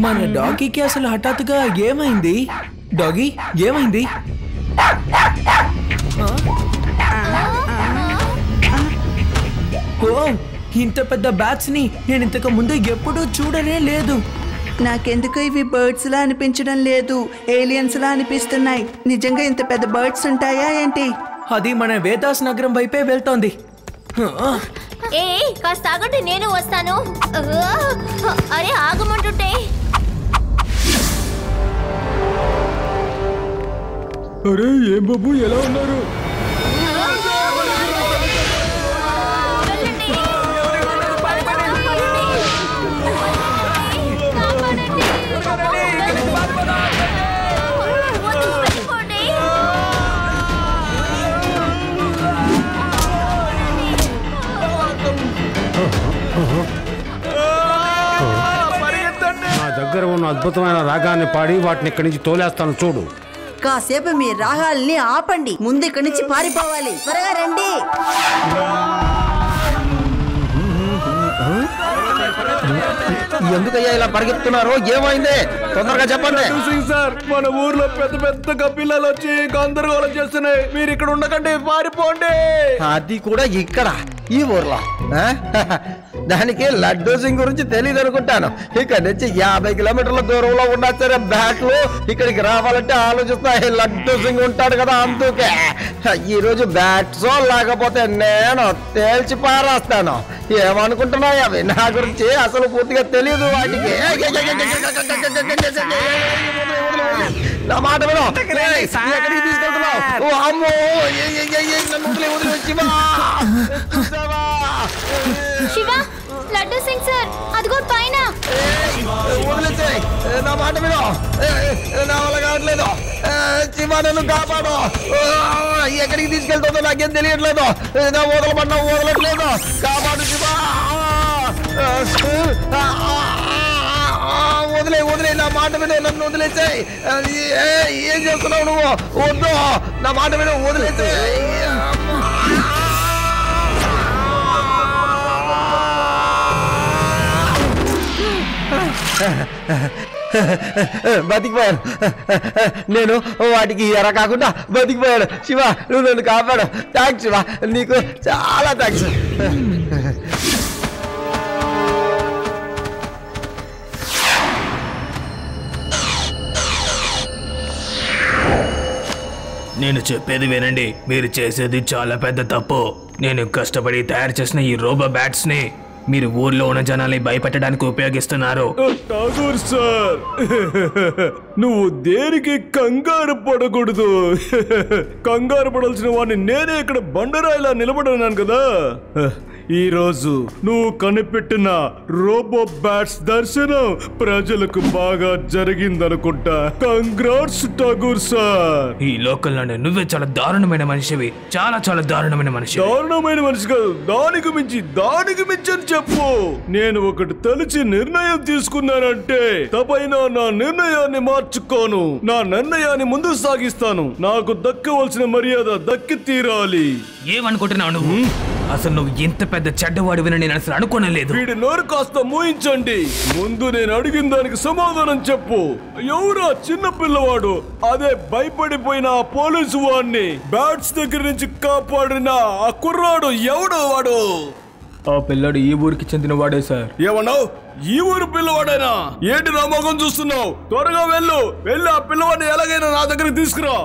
మన డాగీకి అసలు హఠాత్తుగా ఏమైంది? డాగీ ఏమైంది? ఓ, ఇంత పెద్ద బ్యాట్స్ ని నేను ఇంతకు ముందు ఎప్పుడూ చూడనే లేదు. నాకెందుకు ఇవి బర్డ్స్ లా అనిపించడం లేదు, ఏలియన్స్ లా అనిపిస్తున్నాయి. నిజంగా ఇంత పెద్ద బర్డ్స్ ఉంటాయా ఏంటి? అది మన వేదాస్ నగరం వైపే వెళ్తోంది. కాస్త ఆగండి, నేను వస్తాను. అరే ఆగమంటుంటే. అరే ఏం బాబు, ఎలా ఉన్నారు? నా దగ్గర ఉన్న అద్భుతమైన రాగాన్ని పాడి వాటిని ఇక్కడి నుంచి తోలేస్తాను చూడు. కాసేపు మీ రాగాల్ని ఆపండి, ముందు ఇక్కడి నుంచి పారిపోవాలి. త్వరగా రండి. ఎందుకయ్యా ఇలా పరిగెత్తున్నారు? ఏమైంది? తొందరగా చెప్పండి. సార్, మన ఊర్లో పెద్ద పెద్ద పిల్లలు వచ్చి గందరగోళం చేస్తున్నాయి. మీరు ఇక్కడ ఉండకండి, పారిపోండి. అది కూడా ఇక్కడ ఈ ఊర్లో? దానికి లడ్డూ సింగ్ గురించి తెలియదు అనుకుంటాను. ఇక్కడ నుంచి 50 కిలోమీటర్ల దూరంలో ఉన్నా సరే బ్యాట్లు ఇక్కడికి రావాలంటే ఆలోచిస్తాయి. లడ్డూ సింగ్ ఉంటాడు కదా, అందుకే ఈ రోజు బ్యాట్స్ లేకపోతే నేను తేల్చి పారేస్తాను. ఏమనుకుంటున్నాయి అవి నా గురించి? అసలు పూర్తిగా తెలియదు వాటికి. నా మాట విను. ఎక్కడికి తీసుకెళ్తున్నావు? అమ్మో, శివ, లడ్డూ సింగ్ సార్, అదిగో పైన. వదిలేసాయి. నా మాట విను. నా వల్ల కావట్లేదు. శివ, నన్ను కాపాడు. ఎక్కడికి తీసుకెళ్తుందో నాకేం తెలియట్లేదు. నా వదలమన్నా వదలట్లేదు. కాపాడు శివ. వదిలే, నా మాట విను. నన్ను వదిలేసాయి. ఏం చేస్తున్నావు నువ్వు? వద్దు, నా మాట విను. వదిలేసాయి. బతికిపోయాను. నేను వాటికి ఎర కాకుండా బతికిపోయాను. శివ, నువ్వు నన్ను కాపాడు. థ్యాంక్స్ శివ, నీకు చాలా థ్యాంక్స్. నేను చెప్పేది వినండి, మీరు చేసేది చాలా పెద్ద తప్పు. నేను కష్టపడి తయారు చేసిన ఈ రోబో బ్యాట్స్ ని మీరు ఊర్లో ఉన్న జనాల్ని భయపెట్టడానికి ఉపయోగిస్తున్నారు. ఠాగూర్ సార్, నువ్వు దేనికి కంగారు పడకూడదు. కంగారు పడాల్సిన వాడిని నేనే ఇక్కడ బండరాయిలా నిలబడినాను కదా. ఈ రోజు నువ్వు కనిపెట్టిన రోబో బ్యాట్స్ దర్శనం ప్రజలకు బాగా జరిగిందనుకుంటా. Congrats Tagore sir. ఈ లోకల్లోనే నువ్వే చాలా దారుణమైన మనిషివి. చాలా చాలా దారుణమైన మనిషి. దారుణమైన మనిషి కాదు, దానికి మించి అని చెప్పు. నేను ఒకటి తలిచి నిర్ణయం తీసుకున్నానంటే తపైన నా నిర్ణయాన్ని మార్చుకోను. నా నిర్ణయాన్ని ముందుకు సాగిస్తాను. నాకు దక్కవలసిన మర్యాద దక్కి తీరాలి. ఏమనుకుంటున్నావు నువ్వు? అసలు నువ్వు ఇంత పెద్ద చెడ్డవాడివని నేను అసలు అనుకోనలేదు. వీడి నోరు కాస్త మూయించండి. ముందు నేను అడిగిన దానికి సమాధానం చెప్పు. ఎవరా చిన్న పిల్లవాడు? అదే భయపడిపోయిన ఆ పోలీసు వాడిని బ్యాట్స్ దగ్గర నుంచి కాపాడిన ఆ కుర్రాడు ఎవడు? వాడు ఆ పిల్లాడు ఈ ఊరికి చెందిన వాడే సార్. ఏమన్నావు? ఈ ఊరు పిల్లవాడైనా? ఏంటి నా మొఖం చూస్తున్నావు? త్వరగా వెళ్ళి ఆ పిల్లవాడిని ఎలాగైనా నా దగ్గరికి తీసుకురా.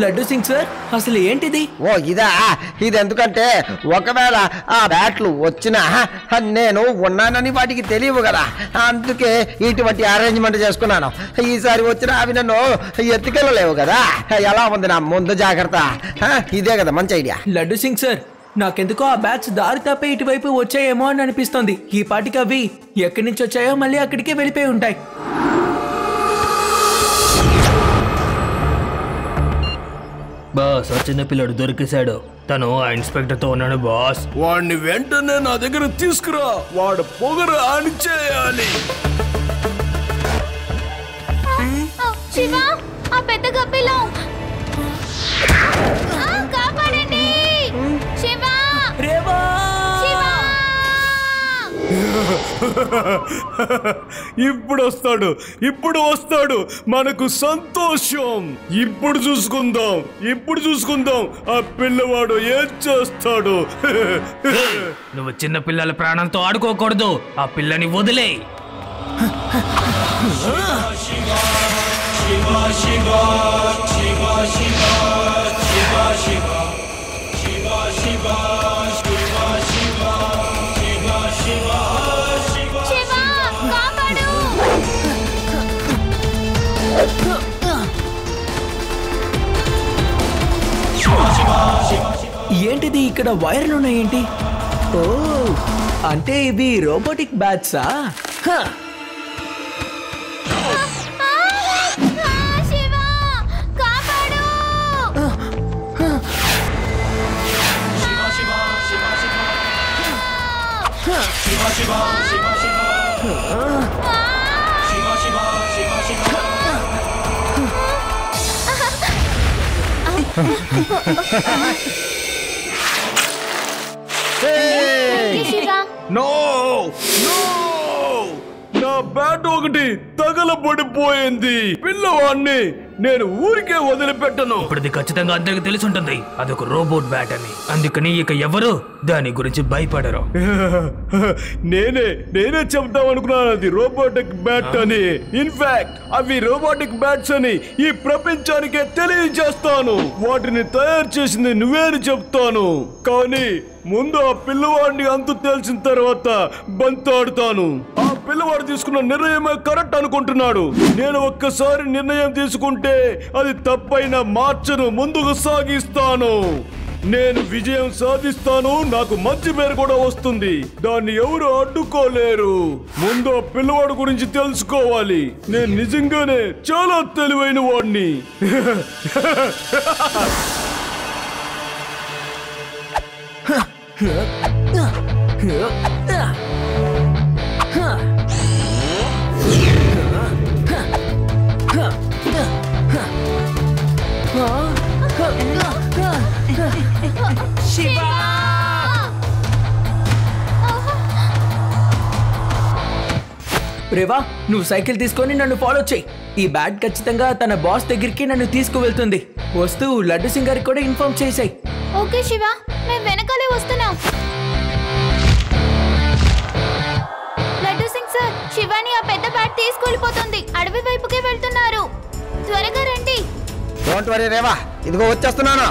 లడ్డూ సింగ్ సార్, అసలు ఏంటిది? ఓ ఇదా? ఇది ఎందుకంటే ఒకవేళ ఆ బ్యాట్లు వచ్చినా నేను ఉన్నానని వాటికి తెలియవు కదా, అందుకే ఇటువంటి అరేంజ్మెంట్ చేసుకున్నాను. ఈసారి వచ్చినా అవి నన్ను ఎత్తుకెళ్ళలేవు కదా. ఎలా ఉంది నా ముందు జాగ్రత్త? ఇదే కదా మంచి ఐడియా. లడ్డూ సింగ్ సార్, నాకెందుకో ఆ బ్యాట్స్ దారి తప్పి ఇటువైపు వచ్చాయేమో అని అనిపిస్తోంది. ఈ పాటికి అవి ఎక్కడి నుంచి వచ్చాయో మళ్ళీ అక్కడికే వెళ్ళిపోయి ఉంటాయి. బాస్ ఆ చిన్న పిల్లడు దొరికేశాడు. తను ఆ ఇన్స్పెక్టర్తో ఉన్నాడు బాస్. వాడిని వెంటనే నా దగ్గర తీసుకురా. వాడు పొగరు ఆని చేయాలి. శివ, ఆ పెద్ద గబ్బిలో కాపాడండి. శివ, శివ. ఇప్పుడు వస్తాడు మనకు సంతోషం. ఇప్పుడు చూసుకుందాం ఆ పిల్లవాడు ఏం చేస్తాడు. నువ్వు చిన్న పిల్లల ప్రాణంతో ఆడుకోకూడదు. ఆ పిల్లని వదిలే. ఏంటిది ఇక్కడ వైర్లు ఉన్నాయేంటి? ఓ, అంటే ఇవి రోబోటిక్ బ్యాట్సా? నో, నా బ్యాట్ ఒకటి తగలబడిపోయింది. పిల్లవాడిని నేను ఊరికే వదిలిపెట్టను. ఇప్పుడు ఖచ్చితంగా అందరికి తెలిసి ఉంటుంది అదొక రోబోట్ బ్యాట్ అని. అందుకని ఇక ఎవరు దాని గురించి భయపడరు. నేనే చెప్తాం అనుకున్నాను అది రోబోటిక్ బ్యాట్ అని. ఇన్ఫాక్ట్ అవి రోబోటిక్ బ్యాట్స్ అని ఈ ప్రపంచానికే తెలియజేస్తాను. వాటిని తయారు చేసింది నువ్వేని చెప్తాను. కానీ ముందు ఆ పిల్లవాడిని అంతు తెలిసిన తర్వాత బంతాడుతాను. ఆ పిల్లవాడు తీసుకున్న నిర్ణయమే కరెక్ట్ అనుకుంటున్నాడు. నేను ఒక్కసారి నిర్ణయం తీసుకుంటే అది తప్పైనా మార్చను, ముందుకు సాగిస్తాను. నేను విజయం సాధిస్తాను. నాకు మంచి పేరు కూడా వస్తుంది. దాన్ని ఎవరు అడ్డుకోలేరు. ముందు ఆ పిల్లవాడు గురించి తెలుసుకోవాలి. నేను నిజంగానే చాలా తెలివైన వాడిని. రేవా, నువ్వు సైకిల్ తీసుకొని నన్ను ఫాలో చేయి. ఈ బ్యాట్ ఖచ్చితంగా తన బాస్ దగ్గరికి నన్ను తీసుకువెళ్తుంది. వస్తూ లడ్డు సింగ్ గారికి కూడా ఇన్ఫార్మ్ చేసాయి. ఓకే శివ, మేము వెనకాలే వస్తున్నాం. లడ్డు సింగ్ సార్, శివాని ఆ పెద్ద బ్యాట్ తీసుకెళ్ళిపోతుంది. అడవి వైపుకే వెళ్తున్నారు. త్వరగా రండి. డోంట్ వరీ రేవా, ఇదిగో వచ్చేస్తున్నాను.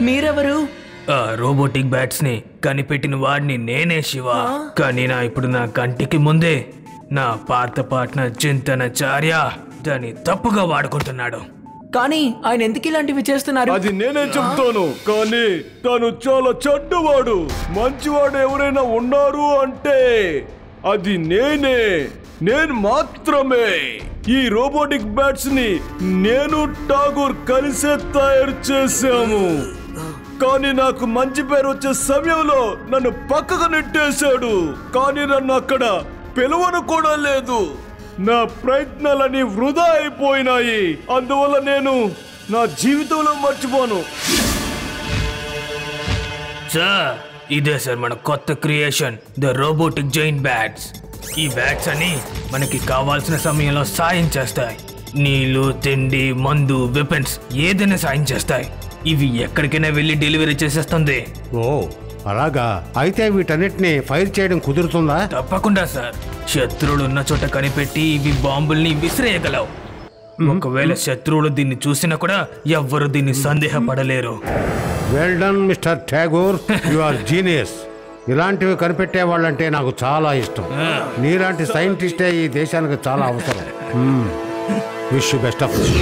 మీరెవరు? ఆ రోబోటిక్ బ్యాట్స్ ని కనిపెట్టిన వాడిని నేనే శివ. కానీ ఇప్పుడు నా కంటికి ముందే నా పాత పార్ట్నర్ చింతనాచార్య దాన్ని తప్పుగా వాడుకుంటున్నాడు. కానీ ఆయన ఎందుకు ఇలాంటివి చేస్తున్నారు? అది నేనే చెప్తాను. కానీ తను చాలా చెడ్డవాడు. మంచివాడు ఎవరైనా ఉన్నారు అంటే అది నేను మాత్రమే. ఈ రోబోటిక్ బ్యాట్స్ ని నేను ఠాగూర్ కలిసే తయారు చేశాము. కానీ నాకు మంచి పేరు వచ్చే సమయంలో నన్ను పక్కకు నెట్టేశాడు. కానీ నన్ను అక్కడ పిలవను కూడా లేదు. నా ప్రయత్నాలన్నీ వృధా అయిపోయినాయి. అందువల్ల నేను నా జీవితంలో మర్చిపోను. సార్, ఇదే సార్ మన కొత్త creation, the robotic giant bats. ఈ బ్యాట్స్ అని మనకి కావాల్సిన సమయంలో సాయం చేస్తాయి. నీళ్లు, తిండి, మందు, వెపన్స్ ఏదైనా సాయం చేస్తాయి. ఇవి ఎక్కడికైనా వెళ్ళి డెలివరీ చేసేస్తుంది. ఓ అలాగా, అయితే వీటన్నిటిని ఫైర్ చేయడం కుదురుతుందా? తప్పకుండా సార్. శత్రువులు ఉన్న చోట కనిపెట్టి ఇవి బాంబుల్ని విసిరేయగలవు. ఒకవేళ శత్రువులు దీన్ని చూసినా కూడా ఎవ్వరు దీన్ని సందేహపడలేరు. Well done mister Tagore, you are genius. ఇలాంటివి కనిపెట్టే వాళ్ళంటే నాకు చాలా ఇష్టం. నీలాంటి సైంటిస్టే ఈ దేశానికి చాలా అవసరం. Wish you best of luck.